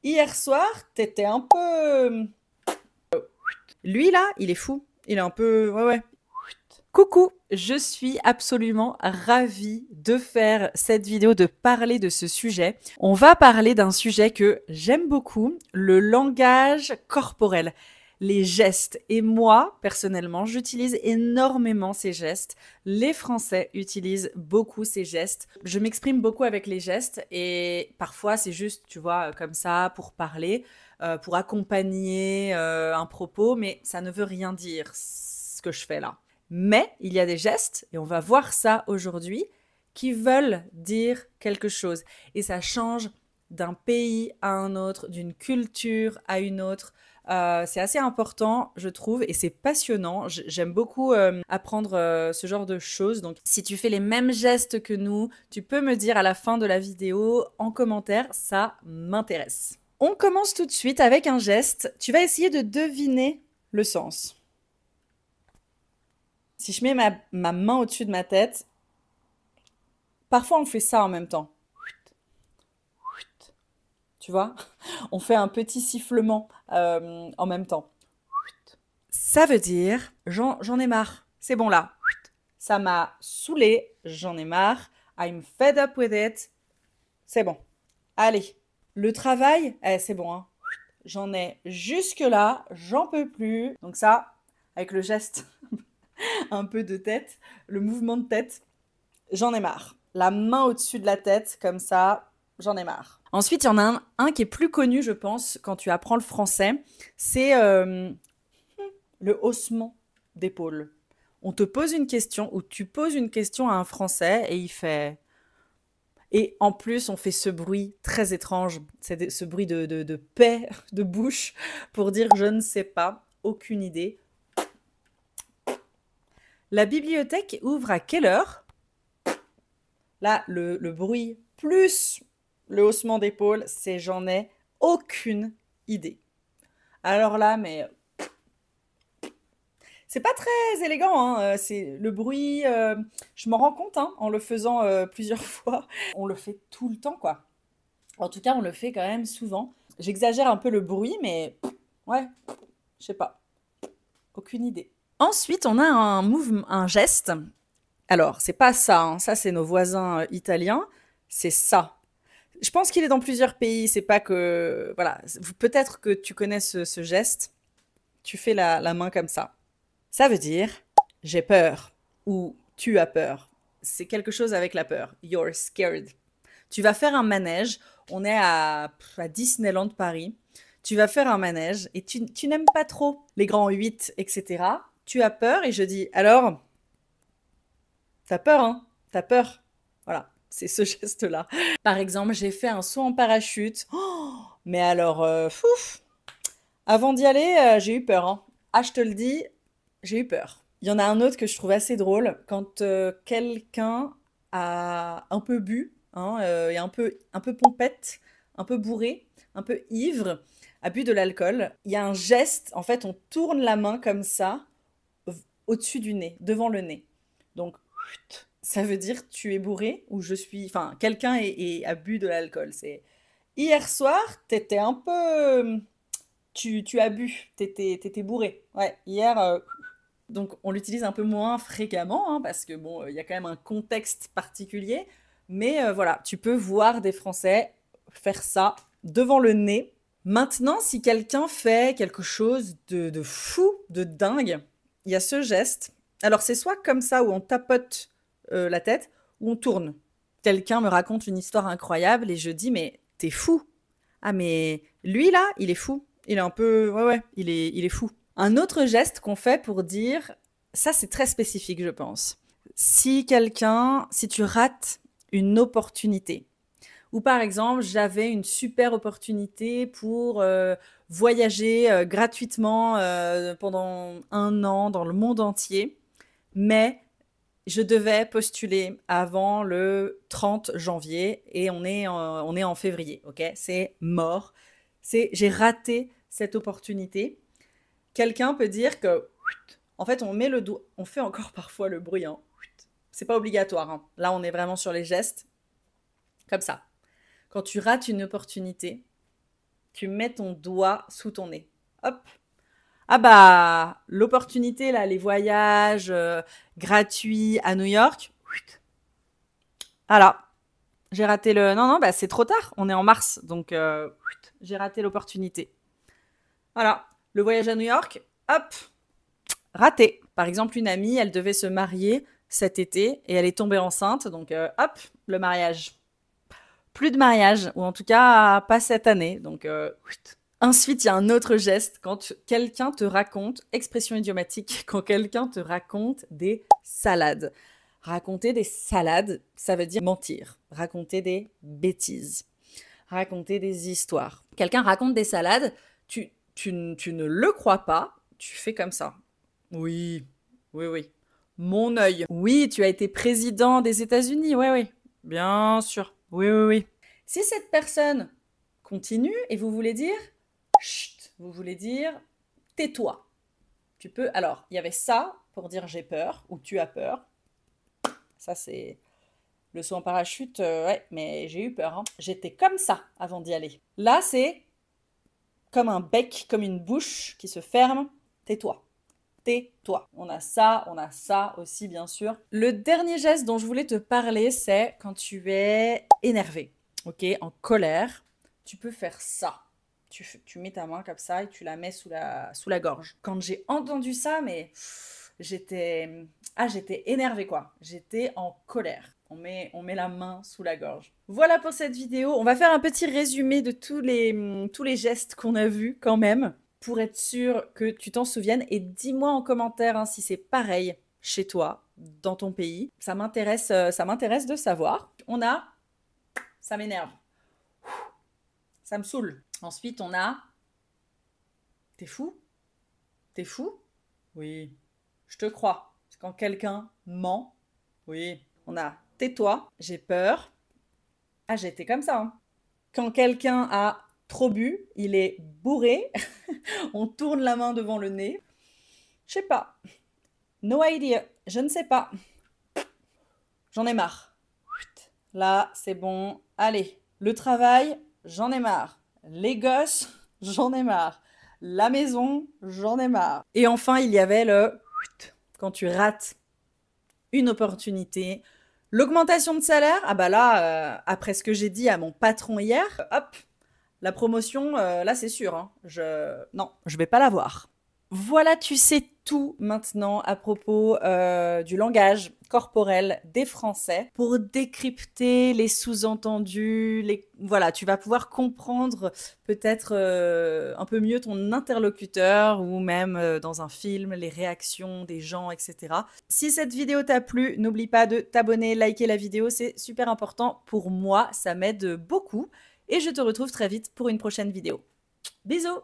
Hier soir, t'étais un peu... Lui là, il est fou. Il est un peu... Ouais, ouais. Coucou, je suis absolument ravie de faire cette vidéo, de parler de ce sujet. On va parler d'un sujet que j'aime beaucoup, le langage corporel, les gestes. Et moi, personnellement, j'utilise énormément ces gestes. Les Français utilisent beaucoup ces gestes. Je m'exprime beaucoup avec les gestes et parfois c'est juste, tu vois, comme ça, pour parler, pour accompagner un propos, mais ça ne veut rien dire ce que je fais là. Mais il y a des gestes, et on va voir ça aujourd'hui, qui veulent dire quelque chose. Et ça change d'un pays à un autre, d'une culture à une autre. C'est assez important, je trouve, et c'est passionnant. J'aime beaucoup apprendre ce genre de choses. Donc, si tu fais les mêmes gestes que nous, tu peux me dire à la fin de la vidéo en commentaire, ça m'intéresse. On commence tout de suite avec un geste. Tu vas essayer de deviner le sens. Si je mets ma main au-dessus de ma tête, parfois on fait ça en même temps. Tu vois? On fait un petit sifflement en même temps. Ça veut dire j'en ai marre. C'est bon là. Ça m'a saoulé. J'en ai marre. I'm fed up with it. C'est bon. Allez. Le travail, c'est bon. Hein. J'en ai jusque là. J'en peux plus. Donc ça, avec le geste un peu de tête, le mouvement de tête, j'en ai marre. La main au-dessus de la tête, comme ça, j'en ai marre. Ensuite, il y en a un qui est plus connu, je pense, quand tu apprends le français, c'est le haussement d'épaule. On te pose une question ou tu poses une question à un Français et il fait... Et en plus, on fait ce bruit très étrange, c'est ce bruit de paix de bouche pour dire je ne sais pas, aucune idée. La bibliothèque ouvre à quelle heure? Là, le bruit plus le haussement d'épaule, c'est j'en ai aucune idée. Alors là, mais c'est pas très élégant, hein, c'est le bruit, je m'en rends compte hein, en le faisant plusieurs fois. On le fait tout le temps, quoi. En tout cas, on le fait quand même souvent. J'exagère un peu le bruit, mais ouais, je sais pas, aucune idée. Ensuite, on a un mouvement, un geste. Alors, c'est pas ça, hein, ça c'est nos voisins italiens, c'est ça. Je pense qu'il est dans plusieurs pays. C'est pas que. Voilà. Peut-être que tu connais ce geste. Tu fais la main comme ça. Ça veut dire j'ai peur ou tu as peur. C'est quelque chose avec la peur. You're scared. Tu vas faire un manège. On est à Disneyland Paris. Tu vas faire un manège et tu n'aimes pas trop les grands 8, etc. Tu as peur et je dis alors, t'as peur, hein? T'as peur. Voilà, c'est ce geste-là. Par exemple, j'ai fait un saut en parachute. Oh, mais alors, fouf, avant d'y aller, j'ai eu peur. Hein. Ah, je te le dis, j'ai eu peur. Il y en a un autre que je trouve assez drôle quand quelqu'un a un peu bu, hein, et un peu pompette, un peu bourré, un peu ivre, a bu de l'alcool. Il y a un geste, en fait, on tourne la main comme ça, au-dessus du nez, devant le nez. Donc, ça veut dire tu es bourré ou je suis. Enfin, quelqu'un a bu de l'alcool. C'est hier soir, t'étais un peu. Tu as bu, t'étais bourré. Ouais, hier. Donc, on l'utilise un peu moins fréquemment hein, parce que bon, il y a quand même un contexte particulier. Mais voilà, tu peux voir des Français faire ça devant le nez. Maintenant, si quelqu'un fait quelque chose de fou, de dingue, il y a ce geste. Alors, c'est soit comme ça où on tapote la tête, ou on tourne. Quelqu'un me raconte une histoire incroyable et je dis, mais t'es fou. Ah, mais lui là, il est fou. Il est un peu. Ouais, ouais, il est fou. Un autre geste qu'on fait pour dire. Ça, c'est très spécifique, je pense. Si tu rates une opportunité, ou par exemple, j'avais une super opportunité pour voyager gratuitement pendant un an dans le monde entier, mais je devais postuler avant le 30 janvier et on est en février, ok? C'est mort. J'ai raté cette opportunité. Quelqu'un peut dire que, en fait, on met le doigt, on fait encore parfois le bruit, hein. C'est pas obligatoire, hein. Là, on est vraiment sur les gestes, comme ça. Quand tu rates une opportunité, Tu mets ton doigt sous ton nez. Hop. Ah bah, l'opportunité, là, les voyages gratuits à New York. Voilà, j'ai raté le... Non, non, bah c'est trop tard, on est en mars, donc j'ai raté l'opportunité. Voilà, le voyage à New York, hop, raté. Par exemple, une amie, elle devait se marier cet été et elle est tombée enceinte, donc hop, le mariage. Plus de mariage, ou en tout cas pas cette année, donc Ensuite, il y a un autre geste quand quelqu'un te raconte, expression idiomatique, quand quelqu'un te raconte des salades. Raconter des salades, ça veut dire mentir, raconter des bêtises, raconter des histoires. Quelqu'un raconte des salades, tu ne le crois pas, tu fais comme ça. Oui, oui, oui. Mon œil. Oui, tu as été président des États-Unis, oui, oui. Bien sûr. Oui, oui, oui. Si cette personne continue et vous voulez dire chut, vous voulez dire tais-toi. Tu peux. Alors, il y avait ça pour dire j'ai peur ou tu as peur. Ça, c'est le saut en parachute. Ouais, mais j'ai eu peur. Hein. J'étais comme ça avant d'y aller. Là, c'est comme un bec, comme une bouche qui se ferme. Tais-toi. Tais-toi. On a ça aussi, bien sûr. Le dernier geste dont je voulais te parler, c'est quand tu es énervé, ok, en colère. Tu peux faire ça. Tu mets ta main comme ça et tu la mets sous la gorge. Quand j'ai entendu ça, mais j'étais énervée, quoi. J'étais en colère. On met la main sous la gorge. Voilà pour cette vidéo. On va faire un petit résumé de tous les gestes qu'on a vus quand même, pour être sûr que tu t'en souviennes. Et dis-moi en commentaire hein, si c'est pareil chez toi, dans ton pays. Ça m'intéresse de savoir. On a « ça m'énerve ». Ça me saoule. Ensuite, on a « t'es fou ? T'es fou ? Oui, je te crois. » Quand quelqu'un ment, oui. On a « tais-toi, j'ai peur ». Ah, j'étais comme ça. Hein. Quand quelqu'un a trop bu, il est bourré, on tourne la main devant le nez. Je sais pas. No idea. Je ne sais pas. J'en ai marre. Là, c'est bon. Allez, le travail, j'en ai marre. Les gosses, j'en ai marre. La maison, j'en ai marre. Et enfin, il y avait le quand tu rates une opportunité. L'augmentation de salaire, ah bah là, après ce que j'ai dit à mon patron hier, hop, la promotion, là c'est sûr. Hein. Non, je vais pas l'avoir. Voilà, tu sais tout maintenant à propos du langage corporel des Français pour décrypter les sous-entendus. Voilà, tu vas pouvoir comprendre peut-être un peu mieux ton interlocuteur ou même dans un film, les réactions des gens, etc. Si cette vidéo t'a plu, n'oublie pas de t'abonner, liker la vidéo, c'est super important pour moi, ça m'aide beaucoup. Et je te retrouve très vite pour une prochaine vidéo. Bisous!